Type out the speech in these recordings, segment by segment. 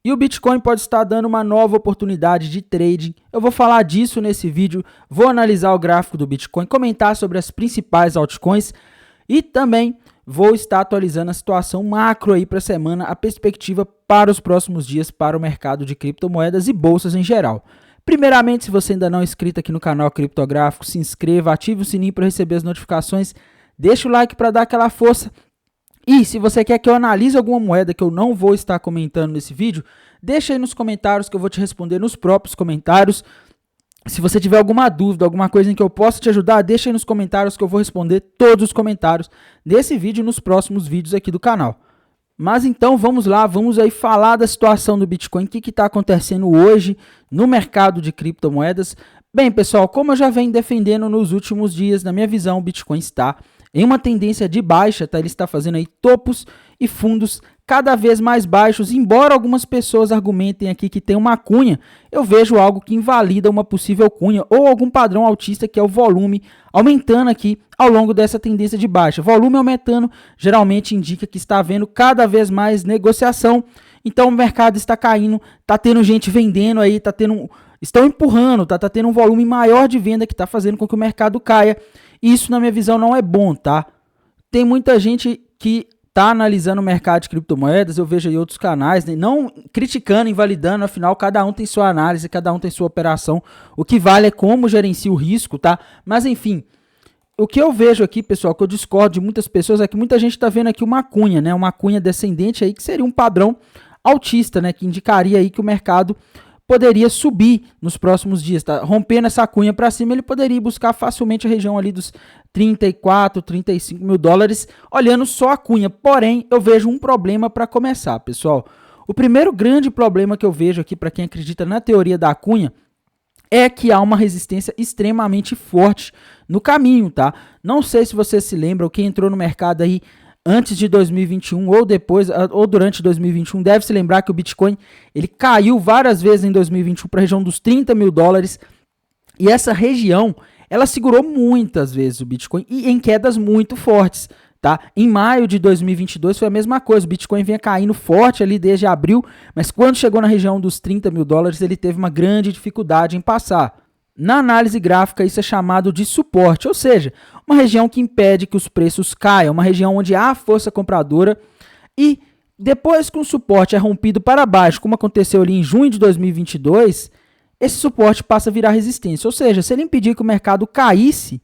E o Bitcoin pode estar dando uma nova oportunidade de trading. Eu vou falar disso nesse vídeo, vou analisar o gráfico do Bitcoin, comentar sobre as principais altcoins e também vou estar atualizando a situação macro aí para a semana, a perspectiva para os próximos dias para o mercado de criptomoedas e bolsas em geral. Primeiramente, se você ainda não é inscrito aqui no canal Criptográfico, se inscreva, ative o sininho para receber as notificações, deixa o like para dar aquela força. E se você quer que eu analise alguma moeda que eu não vou estar comentando nesse vídeo, deixa aí nos comentários que eu vou te responder nos próprios comentários. Se você tiver alguma dúvida, alguma coisa em que eu possa te ajudar, deixa aí nos comentários que eu vou responder todos os comentários desse vídeo e nos próximos vídeos aqui do canal. Mas então vamos lá, vamos aí falar da situação do Bitcoin, o que está acontecendo hoje no mercado de criptomoedas. Bem, pessoal, como eu já venho defendendo nos últimos dias, na minha visão, o Bitcoin está em uma tendência de baixa, tá? Ele está fazendo aí topos e fundos cada vez mais baixos, embora algumas pessoas argumentem aqui que tem uma cunha, eu vejo algo que invalida uma possível cunha ou algum padrão altista, que é o volume aumentando aqui ao longo dessa tendência de baixa. Volume aumentando geralmente indica que está havendo cada vez mais negociação, então o mercado está caindo, está tendo gente vendendo aí, estão empurrando, tá tendo um volume maior de venda que está fazendo com que o mercado caia. Isso, na minha visão, não é bom, tá? Tem muita gente que tá analisando o mercado de criptomoedas, eu vejo aí outros canais, né? Não criticando, invalidando, afinal, cada um tem sua análise, cada um tem sua operação. O que vale é como gerencia o risco, tá? Mas, enfim, o que eu vejo aqui, pessoal, que eu discordo de muitas pessoas, é que muita gente tá vendo aqui uma cunha, né? Uma cunha descendente aí, que seria um padrão altista, né? Que indicaria aí que o mercado poderia subir nos próximos dias, tá? Rompendo essa cunha para cima, ele poderia buscar facilmente a região ali dos 34, 35 mil dólares, olhando só a cunha. Porém, eu vejo um problema para começar, pessoal. O primeiro grande problema que eu vejo aqui, para quem acredita na teoria da cunha, é que há uma resistência extremamente forte no caminho, tá? Não sei se você se lembra, quem entrou no mercado aí antes de 2021 ou depois, ou durante 2021, deve se lembrar que o Bitcoin ele caiu várias vezes em 2021 para a região dos 30 mil dólares. E essa região, ela segurou muitas vezes o Bitcoin e em quedas muito fortes, tá? Em maio de 2022 foi a mesma coisa, o Bitcoin vinha caindo forte ali desde abril, mas quando chegou na região dos 30 mil dólares, ele teve uma grande dificuldade em passar. Na análise gráfica, isso é chamado de suporte, ou seja, uma região que impede que os preços caiam, uma região onde há força compradora e depois que um suporte é rompido para baixo, como aconteceu ali em junho de 2022, esse suporte passa a virar resistência, ou seja, se ele impedir que o mercado caísse,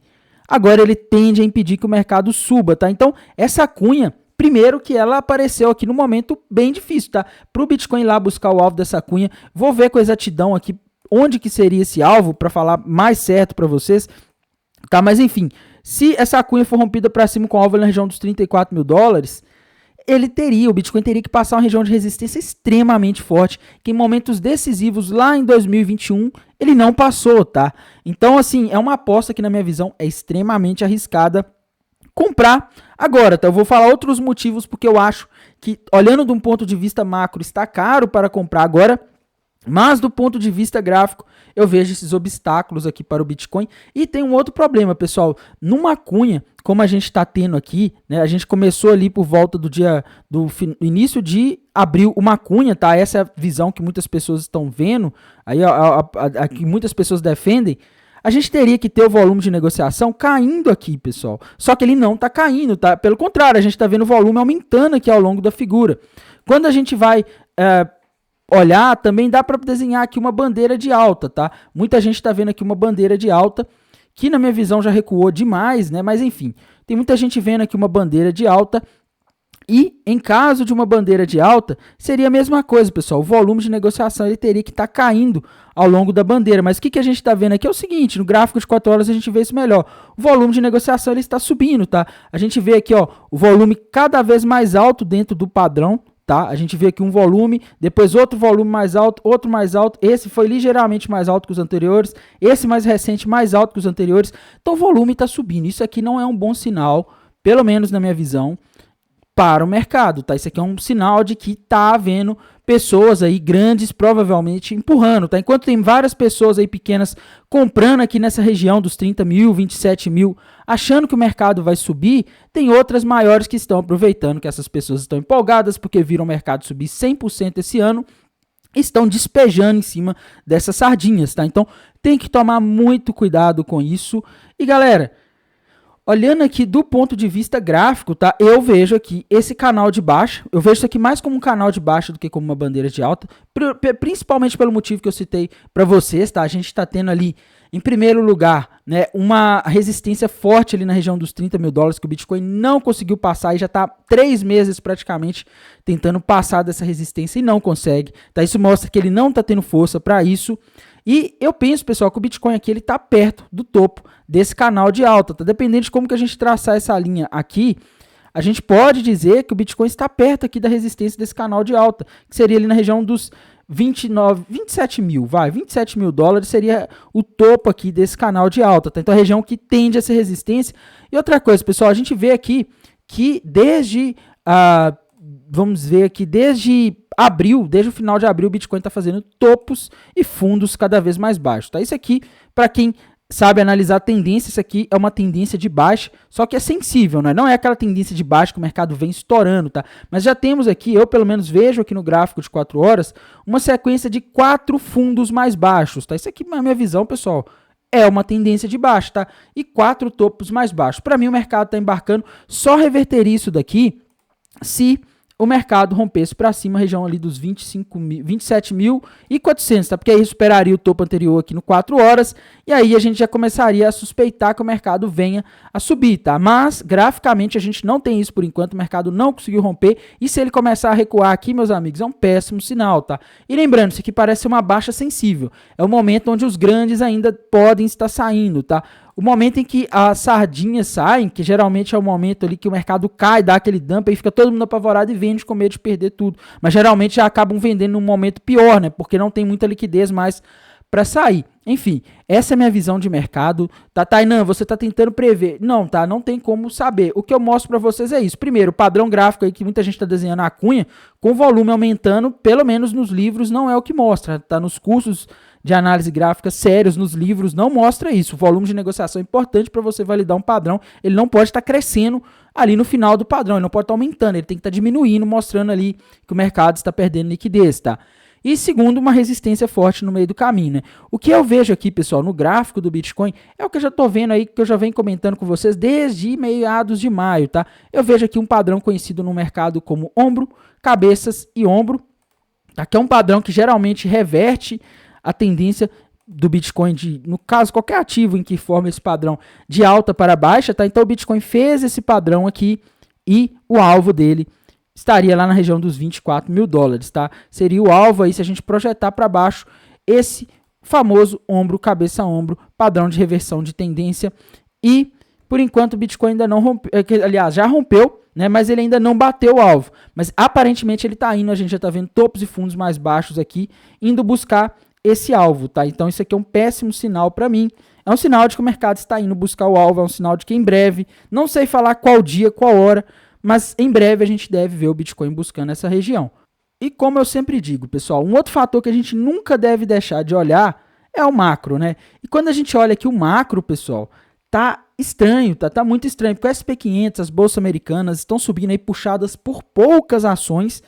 agora ele tende a impedir que o mercado suba, tá? Então, essa cunha, primeiro que ela apareceu aqui no momento bem difícil, tá? Para o Bitcoin ir lá buscar o alvo dessa cunha, vou ver com exatidão aqui onde que seria esse alvo para falar mais certo para vocês, tá? Mas enfim, se essa cunha for rompida para cima com o alvo na região dos 34 mil dólares, o Bitcoin teria que passar uma região de resistência extremamente forte, que em momentos decisivos lá em 2021 ele não passou, tá? Então assim, é uma aposta que na minha visão é extremamente arriscada comprar agora, tá? Eu vou falar outros motivos porque eu acho que, olhando de um ponto de vista macro, está caro para comprar agora. Mas do ponto de vista gráfico, eu vejo esses obstáculos aqui para o Bitcoin. E tem um outro problema, pessoal. Numa cunha, como a gente está tendo aqui, né? A gente começou ali por volta do início de abril uma cunha, tá? Essa é a visão que muitas pessoas estão vendo, aí a que muitas pessoas defendem. A gente teria que ter o volume de negociação caindo aqui, pessoal. Só que ele não está caindo, tá? Pelo contrário, a gente está vendo o volume aumentando aqui ao longo da figura. Quando a gente vai olhar, também dá para desenhar aqui uma bandeira de alta, tá? Muita gente está vendo aqui uma bandeira de alta, que na minha visão já recuou demais, né? Mas enfim, tem muita gente vendo aqui uma bandeira de alta e em caso de uma bandeira de alta, seria a mesma coisa, pessoal. O volume de negociação ele teria que estar caindo ao longo da bandeira. Mas o que a gente está vendo aqui é o seguinte, no gráfico de 4 horas a gente vê isso melhor. O volume de negociação ele está subindo, tá? A gente vê aqui, ó, o volume cada vez mais alto dentro do padrão, tá? A gente vê aqui um volume, depois outro volume mais alto, outro mais alto, esse foi ligeiramente mais alto que os anteriores, esse mais recente mais alto que os anteriores, então o volume está subindo. Isso aqui não é um bom sinal, pelo menos na minha visão, para o mercado, tá? Isso aqui é um sinal de que tá havendo pessoas aí grandes provavelmente empurrando, tá? Enquanto tem várias pessoas aí pequenas comprando aqui nessa região dos 30 mil, 27 mil, achando que o mercado vai subir, tem outras maiores que estão aproveitando que essas pessoas estão empolgadas porque viram o mercado subir 100% esse ano estão despejando em cima dessas sardinhas, tá? Então tem que tomar muito cuidado com isso. E galera, olhando aqui do ponto de vista gráfico, tá? Eu vejo aqui esse canal de baixa, eu vejo isso aqui mais como um canal de baixa do que como uma bandeira de alta, principalmente pelo motivo que eu citei para vocês, tá? A gente está tendo ali, em primeiro lugar, né, uma resistência forte ali na região dos 30 mil dólares que o Bitcoin não conseguiu passar e já está 3 meses praticamente tentando passar dessa resistência e não consegue, tá? Isso mostra que ele não está tendo força para isso. E eu penso, pessoal, que o Bitcoin aqui ele está perto do topo desse canal de alta, tá? Dependendo de como que a gente traçar essa linha aqui, a gente pode dizer que o Bitcoin está perto aqui da resistência desse canal de alta, que seria ali na região dos 27 mil dólares seria o topo aqui desse canal de alta, tá? Então a região que tende a ser resistência. E outra coisa, pessoal, a gente vê aqui que desde desde abril, desde o final de abril, o Bitcoin está fazendo topos e fundos cada vez mais baixos, tá? Isso aqui, para quem sabe analisar a tendência, isso aqui é uma tendência de baixa, só que é sensível, né? Não é aquela tendência de baixa que o mercado vem estourando, tá? Mas já temos aqui, eu pelo menos vejo aqui no gráfico de 4 horas, uma sequência de 4 fundos mais baixos, tá? Isso aqui, na minha visão, pessoal, é uma tendência de baixa, tá? E 4 topos mais baixos. Para mim, o mercado está embarcando, só reverteria isso daqui se o mercado rompesse para cima a região ali dos 27.400, tá? Porque aí superaria o topo anterior aqui no 4 horas, e aí a gente já começaria a suspeitar que o mercado venha a subir, tá? Mas, graficamente, a gente não tem isso por enquanto, o mercado não conseguiu romper, e se ele começar a recuar aqui, meus amigos, é um péssimo sinal, tá? E lembrando, isso aqui parece ser uma baixa sensível, é o momento onde os grandes ainda podem estar saindo, tá? O momento em que as sardinhas saem, que geralmente é o momento ali que o mercado cai, dá aquele dump, aí fica todo mundo apavorado e vende com medo de perder tudo. Mas geralmente já acabam vendendo num momento pior, né? Porque não tem muita liquidez mais para sair. Enfim, essa é a minha visão de mercado. Tá, Tainan, você tá tentando prever. Não, tá? Não tem como saber. O que eu mostro para vocês é isso. Primeiro, o padrão gráfico aí que muita gente está desenhando a cunha, com o volume aumentando, pelo menos nos livros, não é o que mostra. Tá nos cursos de análise gráfica sérios, nos livros, não mostra isso. O volume de negociação é importante para você validar um padrão. Ele não pode estar crescendo ali no final do padrão, ele não pode estar aumentando, ele tem que estar diminuindo, mostrando ali que o mercado está perdendo liquidez, tá? E segundo, uma resistência forte no meio do caminho, né? O que eu vejo aqui, pessoal, no gráfico do Bitcoin, é o que eu já estou vendo aí, que eu já venho comentando com vocês desde meados de maio, tá? Eu vejo aqui um padrão conhecido no mercado como ombro, cabeças e ombro, tá? Que é um padrão que geralmente reverte a tendência do Bitcoin, no caso, qualquer ativo em que forma esse padrão de alta para baixa, tá? Então o Bitcoin fez esse padrão aqui e o alvo dele estaria lá na região dos 24 mil dólares, tá? Seria o alvo aí se a gente projetar para baixo esse famoso ombro, cabeça, ombro, padrão de reversão de tendência. E, por enquanto, o Bitcoin ainda não rompeu, aliás, já rompeu, né? Mas ele ainda não bateu o alvo. Mas, aparentemente, ele está indo, a gente já está vendo topos e fundos mais baixos aqui, indo buscar esse alvo, tá? Então, isso aqui é um péssimo sinal para mim. É um sinal de que o mercado está indo buscar o alvo, é um sinal de que em breve, não sei falar qual dia, qual hora, mas em breve a gente deve ver o Bitcoin buscando essa região. E como eu sempre digo, pessoal, um outro fator que a gente nunca deve deixar de olhar é o macro, né? E quando a gente olha aqui o macro, pessoal, tá estranho, tá muito estranho, porque o SP500, as bolsas americanas estão subindo aí puxadas por poucas ações,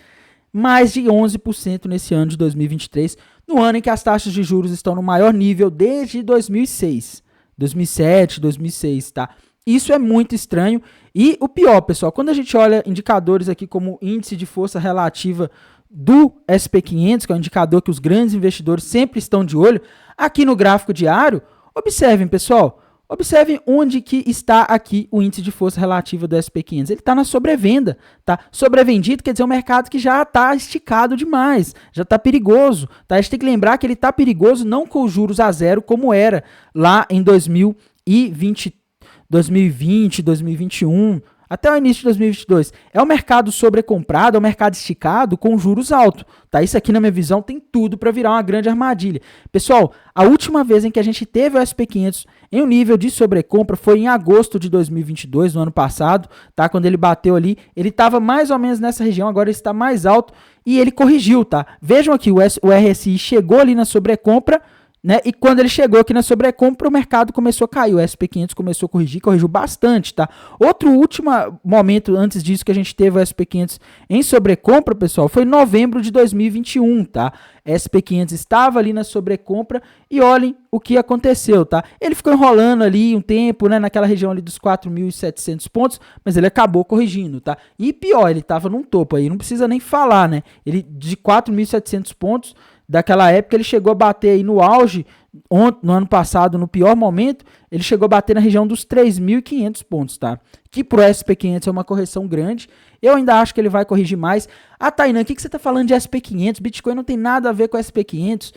mais de 11% nesse ano de 2023, no ano em que as taxas de juros estão no maior nível desde 2007, 2006, tá? Isso é muito estranho. E o pior, pessoal, quando a gente olha indicadores aqui como índice de força relativa do SP500, que é um indicador que os grandes investidores sempre estão de olho, aqui no gráfico diário, observem, pessoal, observem onde que está aqui o índice de força relativa do SP500. Ele está na sobrevenda, tá? Sobrevendido quer dizer um mercado que já está esticado demais, já está perigoso, tá? A gente tem que lembrar que ele está perigoso não com os juros a zero como era lá em 2020, 2021, até o início de 2022. É um mercado sobrecomprado, é um mercado esticado com juros altos, tá? Isso aqui, na minha visão, tem tudo para virar uma grande armadilha. Pessoal, a última vez em que a gente teve o SP500 em um nível de sobrecompra foi em agosto de 2022, no ano passado, tá? Quando ele bateu ali, ele estava mais ou menos nessa região, agora ele está mais alto e ele corrigiu, tá? Vejam aqui, o RSI chegou ali na sobrecompra né? E quando ele chegou aqui na sobrecompra, o mercado começou a cair, o SP500 começou a corrigir, corrigiu bastante, tá? Outro último momento antes disso que a gente teve o SP500 em sobrecompra, pessoal, foi em novembro de 2021, tá? SP500 estava ali na sobrecompra e olhem o que aconteceu, tá? Ele ficou enrolando ali um tempo, né, naquela região ali dos 4.700 pontos, mas ele acabou corrigindo, tá? E pior, ele estava num topo aí, não precisa nem falar, né? Ele de 4.700 pontos daquela época, ele chegou a bater aí no auge, no ano passado, no pior momento, ele chegou a bater na região dos 3.500 pontos, tá? Que pro SP500 é uma correção grande. Eu ainda acho que ele vai corrigir mais. Ah, Tainan, o que você tá falando de SP500? Bitcoin não tem nada a ver com SP500.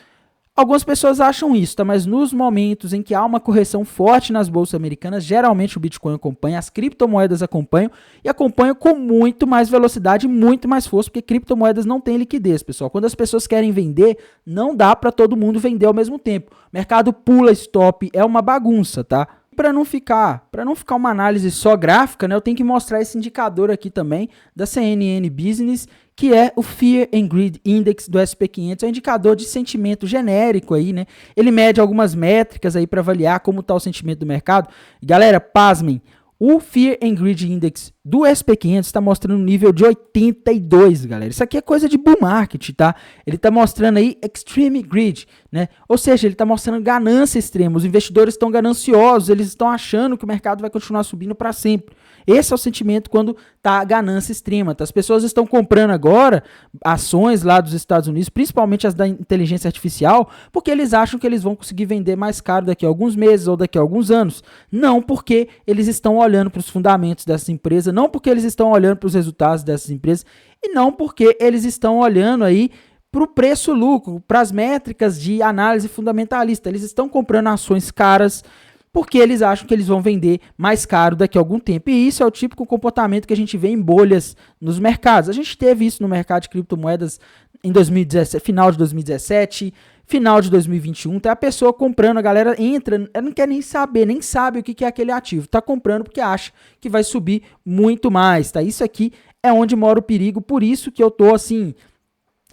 Algumas pessoas acham isso, tá? Mas nos momentos em que há uma correção forte nas bolsas americanas, geralmente o Bitcoin acompanha, as criptomoedas acompanham e acompanham com muito mais velocidade e muito mais força, porque criptomoedas não têm liquidez, pessoal. Quando as pessoas querem vender, não dá para todo mundo vender ao mesmo tempo. O mercado pula stop, é uma bagunça, tá? Para não ficar uma análise só gráfica, né, eu tenho que mostrar esse indicador aqui também da CNN Business, que é o Fear and Greed Index do SP500, é um indicador de sentimento genérico aí, né? Ele mede algumas métricas aí para avaliar como está o sentimento do mercado. E, galera, pasmem, o Fear and Greed Index do SP500 está mostrando um nível de 82, galera. Isso aqui é coisa de bull market, tá? Ele está mostrando aí Extreme Greed, né? Ou seja, ele está mostrando ganância extrema. Os investidores estão gananciosos, eles estão achando que o mercado vai continuar subindo para sempre. Esse é o sentimento quando tá ganância extrema. Tá? As pessoas estão comprando agora ações lá dos Estados Unidos, principalmente as da inteligência artificial, porque eles acham que eles vão conseguir vender mais caro daqui a alguns meses ou daqui a alguns anos. Não porque eles estão olhando para os fundamentos dessas empresas, não porque eles estão olhando para os resultados dessas empresas e não porque eles estão olhando aí para o preço-lucro, para as métricas de análise fundamentalista. Eles estão comprando ações caras porque eles acham que eles vão vender mais caro daqui a algum tempo. E isso é o típico comportamento que a gente vê em bolhas nos mercados. A gente teve isso no mercado de criptomoedas em 2017, final de 2017, final de 2021. Tá a pessoa comprando, a galera entra, ela não quer nem saber, nem sabe o que é aquele ativo. Tá comprando porque acha que vai subir muito mais, tá? Isso aqui é onde mora o perigo, por isso que eu tô assim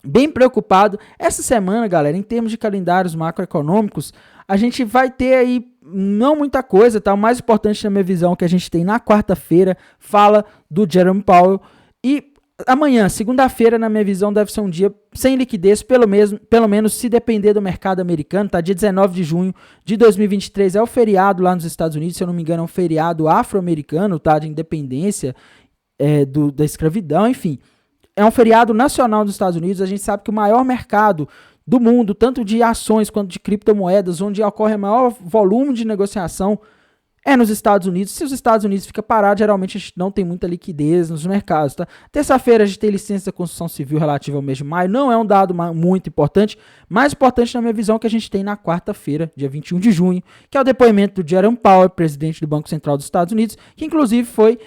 bem preocupado. Essa semana, galera, em termos de calendários macroeconômicos, a gente vai ter aí não muita coisa, tá? O mais importante na minha visão que a gente tem na quarta-feira fala do Jerome Powell e amanhã, segunda-feira, na minha visão, deve ser um dia sem liquidez, pelo menos se depender do mercado americano, tá? Dia 19 de junho de 2023 é o feriado lá nos Estados Unidos, se eu não me engano é um feriado afro-americano, tá? De independência da escravidão, enfim. É um feriado nacional dos Estados Unidos, a gente sabe que o maior mercado do mundo, tanto de ações quanto de criptomoedas, onde ocorre o maior volume de negociação, é nos Estados Unidos. Se os Estados Unidos ficam parados, geralmente a gente não tem muita liquidez nos mercados. Tá? Terça-feira a gente tem licença da construção civil relativa ao mês de maio, não é um dado muito importante, mais importante na minha visão que a gente tem na quarta-feira, dia 21 de junho, que é o depoimento do Jerome Powell, presidente do Banco Central dos Estados Unidos, que inclusive foi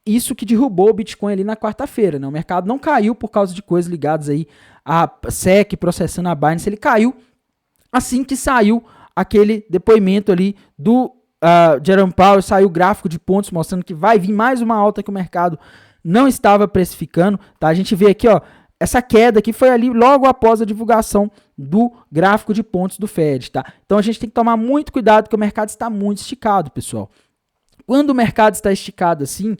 isso que derrubou o Bitcoin ali na quarta-feira, né? O mercado não caiu por causa de coisas ligadas aí a SEC processando a Binance, ele caiu assim que saiu aquele depoimento ali do Jerome Powell, saiu o gráfico de pontos mostrando que vai vir mais uma alta que o mercado não estava precificando, tá? A gente vê aqui, ó, essa queda que foi ali logo após a divulgação do gráfico de pontos do Fed, tá? Então a gente tem que tomar muito cuidado porque o mercado está muito esticado, pessoal. Quando o mercado está esticado assim,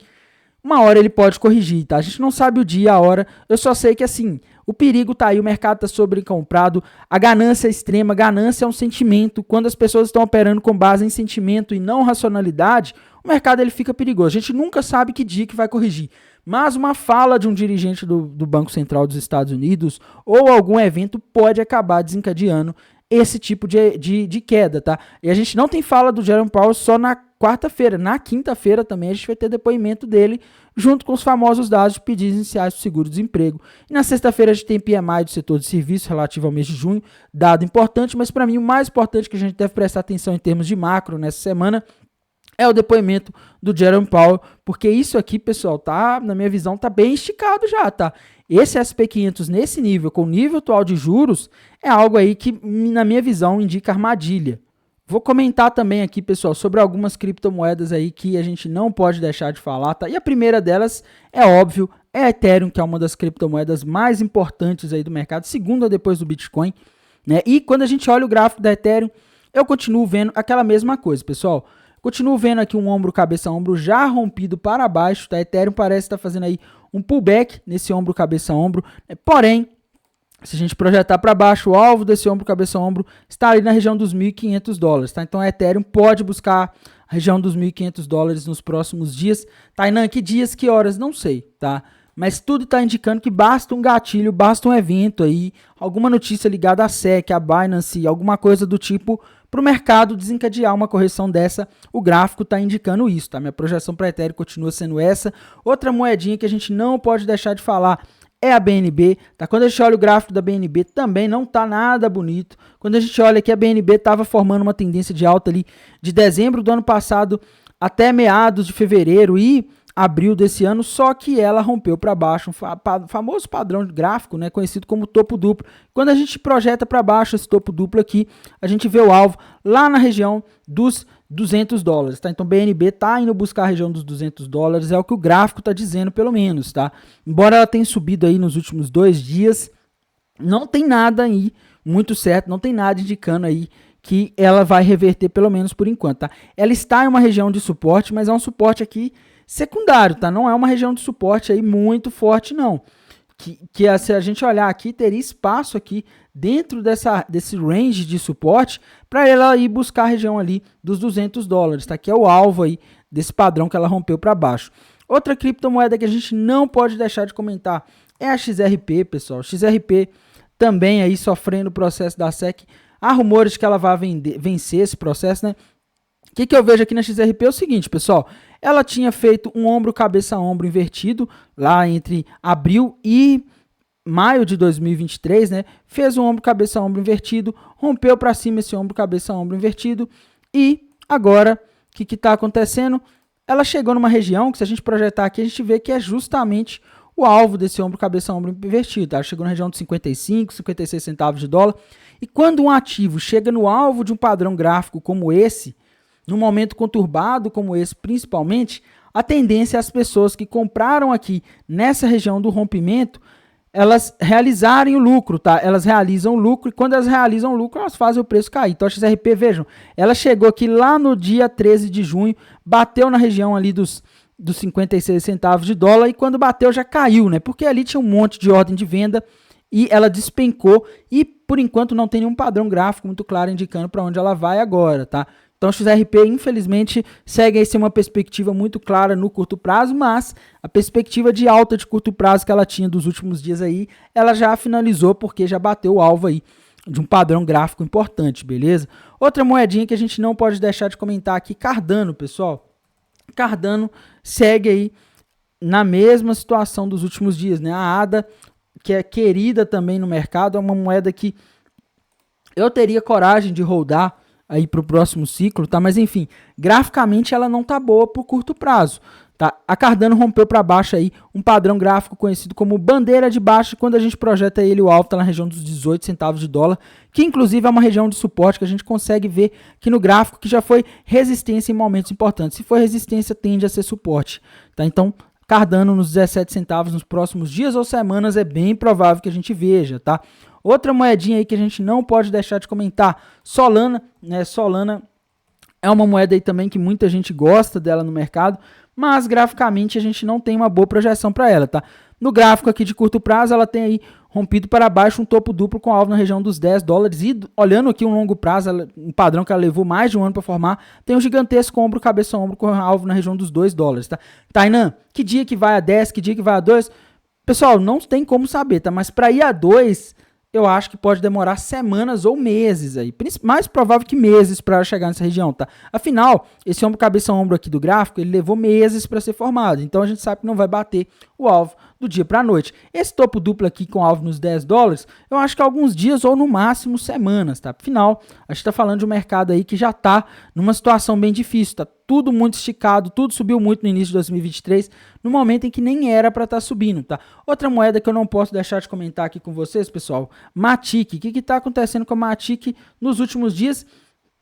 uma hora ele pode corrigir, tá? A gente não sabe o dia, a hora, eu só sei que assim, o perigo tá aí, o mercado tá sobrecomprado, a ganância é extrema, ganância é um sentimento, quando as pessoas estão operando com base em sentimento e não racionalidade, o mercado ele fica perigoso, a gente nunca sabe que dia que vai corrigir, mas uma fala de um dirigente do Banco Central dos Estados Unidos ou algum evento pode acabar desencadeando esse tipo de queda, tá? E a gente não tem fala do Jerome Powell só na quarta-feira, na quinta-feira também a gente vai ter depoimento dele junto com os famosos dados de pedidos iniciais do seguro-desemprego. E na sexta-feira a gente tem PMI do setor de serviços relativo ao mês de junho, dado importante, mas para mim o mais importante que a gente deve prestar atenção em termos de macro nessa semana é o depoimento do Jerome Powell, porque isso aqui, pessoal, tá, na minha visão, tá bem esticado já, tá? Esse SP500 nesse nível, com o nível atual de juros, é algo aí que, na minha visão, indica armadilha. Vou comentar também aqui, pessoal, sobre algumas criptomoedas aí que a gente não pode deixar de falar, tá? E a primeira delas, é óbvio, é a Ethereum, que é uma das criptomoedas mais importantes aí do mercado, segunda depois do Bitcoin. né? E quando a gente olha o gráfico da Ethereum, eu continuo vendo aquela mesma coisa, pessoal. Continuo vendo aqui um ombro, cabeça, ombro já rompido para baixo, tá? Ethereum parece estar fazendo aí um pullback nesse ombro, cabeça, ombro, né? Porém, se a gente projetar para baixo, o alvo desse ombro, cabeça, ombro está ali na região dos $1.500, tá? Então a Ethereum pode buscar a região dos $1.500 nos próximos dias. Tainan, que dias, que horas? Não sei, tá? Mas tudo está indicando que basta um gatilho, basta um evento aí, alguma notícia ligada à SEC, à Binance, alguma coisa do tipo, para o mercado desencadear uma correção dessa. O gráfico está indicando isso, tá? Minha projeção para Ethereum continua sendo essa. Outra moedinha que a gente não pode deixar de falar é a BNB, tá? Quando a gente olha o gráfico da BNB, também não tá nada bonito. Quando a gente olha aqui, a BNB estava formando uma tendência de alta ali de dezembro do ano passado até meados de fevereiro e abril desse ano, só que ela rompeu para baixo, um famoso padrão gráfico, né, conhecido como topo duplo. Quando a gente projeta para baixo esse topo duplo aqui, a gente vê o alvo lá na região dos $200, tá? Então BNB tá indo buscar a região dos $200, é o que o gráfico tá dizendo pelo menos, tá? Embora ela tenha subido aí nos últimos 2 dias, não tem nada aí muito certo, não tem nada indicando aí que ela vai reverter pelo menos por enquanto, tá? Ela está em uma região de suporte, mas é um suporte aqui secundário, tá? Não é uma região de suporte aí muito forte, não. Se a gente olhar aqui, teria espaço aqui dentro desse range de suporte para ela ir buscar a região ali dos $200, tá? Que é o alvo aí desse padrão que ela rompeu para baixo. Outra criptomoeda que a gente não pode deixar de comentar é a XRP, pessoal. XRP também aí sofrendo o processo da SEC. Há rumores que ela vai vencer esse processo, né? O que eu vejo aqui na XRP é o seguinte, pessoal. Ela tinha feito um ombro, cabeça, ombro invertido lá entre abril e maio de 2023, né? Fez um ombro, cabeça, ombro invertido, rompeu para cima esse ombro, cabeça, ombro invertido e agora, o que está acontecendo? Ela chegou numa região que, se a gente projetar aqui, a gente vê que é justamente o alvo desse ombro, cabeça, ombro invertido. Tá? Ela chegou na região de 55, 56 centavos de dólar. E quando um ativo chega no alvo de um padrão gráfico como esse, num momento conturbado como esse, principalmente, a tendência é as pessoas que compraram aqui nessa região do rompimento, elas realizarem o lucro, tá? Elas realizam o lucro e quando elas realizam o lucro, elas fazem o preço cair. Então a XRP, vejam, ela chegou aqui lá no dia 13 de junho, bateu na região ali dos 56 centavos de dólar e quando bateu já caiu, né? Porque ali tinha um monte de ordem de venda e ela despencou e por enquanto não tem nenhum padrão gráfico muito claro indicando para onde ela vai agora, tá? Então, a XRP, infelizmente, segue aí sem uma perspectiva muito clara no curto prazo, mas a perspectiva de alta de curto prazo que ela tinha dos últimos dias aí, ela já finalizou porque já bateu o alvo aí de um padrão gráfico importante, beleza? Outra moedinha que a gente não pode deixar de comentar aqui, Cardano, pessoal. Cardano segue aí na mesma situação dos últimos dias, né? A ADA, que é querida também no mercado, é uma moeda que eu teria coragem de holdar aí para o próximo ciclo, tá? Mas enfim, graficamente ela não tá boa por curto prazo, tá? A Cardano rompeu para baixo aí um padrão gráfico conhecido como bandeira de baixo, quando a gente projeta ele, o alvo tá na região dos 18 centavos de dólar, que inclusive é uma região de suporte que a gente consegue ver aqui no gráfico que já foi resistência em momentos importantes. Se for resistência, tende a ser suporte, tá? Então, Cardano nos 17 centavos nos próximos dias ou semanas é bem provável que a gente veja, tá? Outra moedinha aí que a gente não pode deixar de comentar, Solana, né? Solana é uma moeda aí também que muita gente gosta dela no mercado, mas graficamente a gente não tem uma boa projeção para ela, tá? No gráfico aqui de curto prazo, ela tem aí rompido para baixo um topo duplo com alvo na região dos $10 e olhando aqui um longo prazo, um padrão que ela levou mais de um ano para formar, tem um gigantesco ombro, cabeça ombro com alvo na região dos $2, tá? Tainan, que dia que vai a 10, que dia que vai a 2? Pessoal, não tem como saber, tá? Mas para ir a 2, eu acho que pode demorar semanas ou meses aí. Mais provável que meses para chegar nessa região, tá? Afinal, esse ombro, cabeça, ombro aqui do gráfico, ele levou meses para ser formado. Então, a gente sabe que não vai bater o alvo do dia para a noite. Esse topo duplo aqui com alvo nos $10, eu acho que alguns dias ou no máximo semanas, tá? Afinal, a gente está falando de um mercado aí que já está numa situação bem difícil, tá? Tudo muito esticado, tudo subiu muito no início de 2023, no momento em que nem era para estar subindo, tá? Outra moeda que eu não posso deixar de comentar aqui com vocês, pessoal, Matic. O que está acontecendo com a Matic nos últimos dias?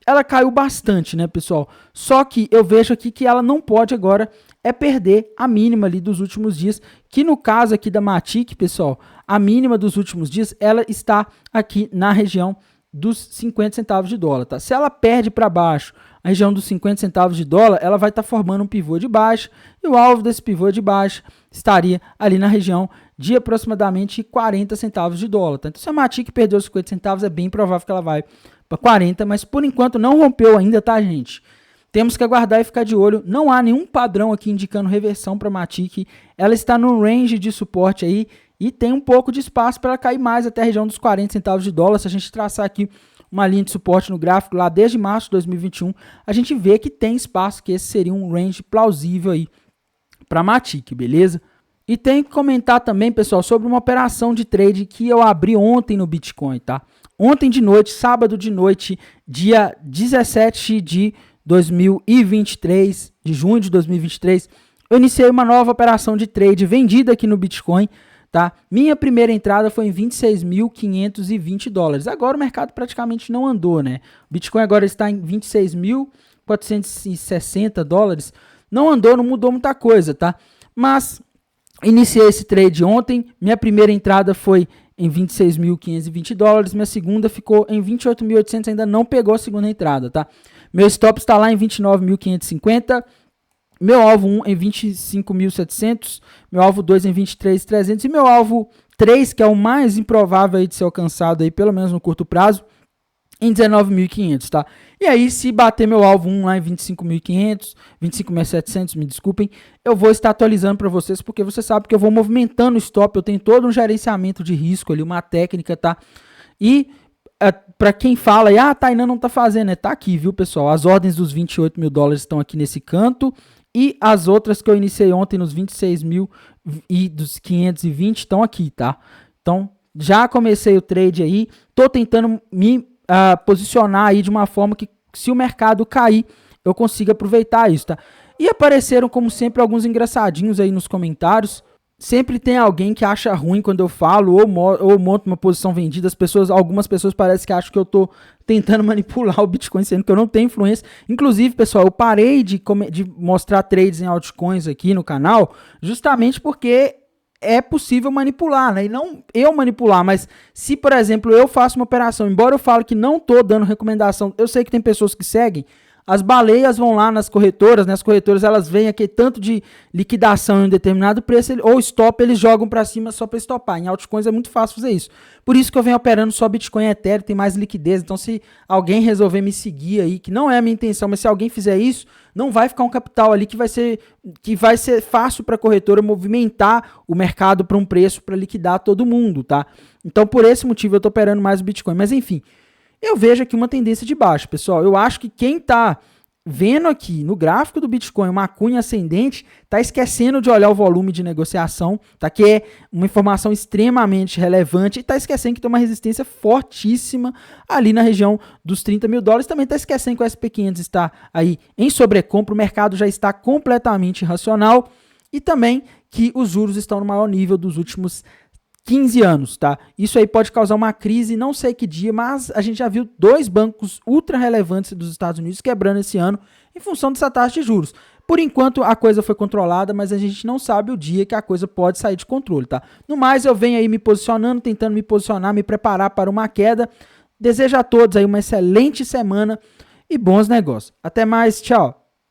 Ela caiu bastante, né, pessoal? Só que eu vejo aqui que ela não pode agora perder a mínima ali dos últimos dias, que no caso aqui da Matic, pessoal, a mínima dos últimos dias, ela está aqui na região dos 50 centavos de dólar, tá? Se ela perde para baixo a região dos 50 centavos de dólar, ela vai estar formando um pivô de baixa, e o alvo desse pivô de baixa estaria ali na região de aproximadamente 40 centavos de dólar, tá? Então, se a Matic perdeu os 50 centavos, é bem provável que ela vai para 40, mas por enquanto não rompeu ainda, tá, gente? Temos que aguardar e ficar de olho. Não há nenhum padrão aqui indicando reversão para a Matic. Ela está no range de suporte aí e tem um pouco de espaço para ela cair mais até a região dos 40 centavos de dólar. Se a gente traçar aqui uma linha de suporte no gráfico lá desde março de 2021, a gente vê que tem espaço, que esse seria um range plausível aí para a Matic, beleza? E tem que comentar também, pessoal, sobre uma operação de trade que eu abri ontem no Bitcoin, tá? Ontem de noite, sábado de noite, dia 17 de 2023, de junho de 2023, eu iniciei uma nova operação de trade vendida aqui no Bitcoin, tá? Minha primeira entrada foi em 26.520 dólares. Agora o mercado praticamente não andou, né? O Bitcoin agora está em 26.460 dólares. Não andou, não mudou muita coisa, tá? Mas iniciei esse trade ontem. Minha primeira entrada foi em 26.520 dólares. Minha segunda ficou em 28.800, ainda não pegou a segunda entrada, tá? Meu stop está lá em 29.550. Meu alvo 1 em 25.700. Meu alvo 2 em 23.300. E meu alvo 3, que é o mais improvável aí de ser alcançado, aí, pelo menos no curto prazo, em 19.500, tá? E aí, se bater meu alvo 1 lá em 25.500, 25.700, me desculpem, eu vou estar atualizando para vocês, porque você sabe que eu vou movimentando o stop, eu tenho todo um gerenciamento de risco ali, uma técnica, tá? E para quem fala, Tainan não tá fazendo, né? Tá aqui, viu, pessoal? As ordens dos 28 mil dólares estão aqui nesse canto, e as outras que eu iniciei ontem nos 26 mil e dos 520 estão aqui, tá? Então, já comecei o trade aí, tô tentando me posicionar aí de uma forma que, se o mercado cair, eu consiga aproveitar isso, tá? E apareceram, como sempre, alguns engraçadinhos aí nos comentários. Sempre tem alguém que acha ruim quando eu falo ou monto uma posição vendida. Algumas pessoas parecem que acham que eu tô tentando manipular o Bitcoin, sendo que eu não tenho influência. Inclusive, pessoal, eu parei de mostrar trades em altcoins aqui no canal, justamente porque é possível manipular, né? E não eu manipular, mas se, por exemplo, eu faço uma operação, embora eu fale que não tô dando recomendação, eu sei que tem pessoas que seguem, as baleias vão lá nas corretoras, né? As corretoras, elas veem aqui tanto de liquidação em um determinado preço, ou stop, eles jogam para cima só para estopar. Em altcoins é muito fácil fazer isso. Por isso que eu venho operando só Bitcoin e Ethereum, tem mais liquidez. Então, se alguém resolver me seguir aí, que não é a minha intenção, mas se alguém fizer isso, não vai ficar um capital ali que vai ser fácil para a corretora movimentar o mercado para um preço para liquidar todo mundo, tá? Então, por esse motivo, eu estou operando mais o Bitcoin. Mas, enfim, eu vejo aqui uma tendência de baixa, pessoal. Eu acho que quem está vendo aqui no gráfico do Bitcoin uma cunha ascendente está esquecendo de olhar o volume de negociação, tá? Que é uma informação extremamente relevante, e está esquecendo que tem uma resistência fortíssima ali na região dos 30 mil dólares. Também está esquecendo que o SP500 está aí em sobrecompra, o mercado já está completamente irracional, e também que os juros estão no maior nível dos últimos 15 anos, tá? Isso aí pode causar uma crise, não sei que dia, mas a gente já viu 2 bancos ultra relevantes dos Estados Unidos quebrando esse ano em função dessa taxa de juros. Por enquanto a coisa foi controlada, mas a gente não sabe o dia que a coisa pode sair de controle, tá? No mais, eu venho aí me posicionando, tentando me posicionar, me preparar para uma queda. Desejo a todos aí uma excelente semana e bons negócios. Até mais, tchau!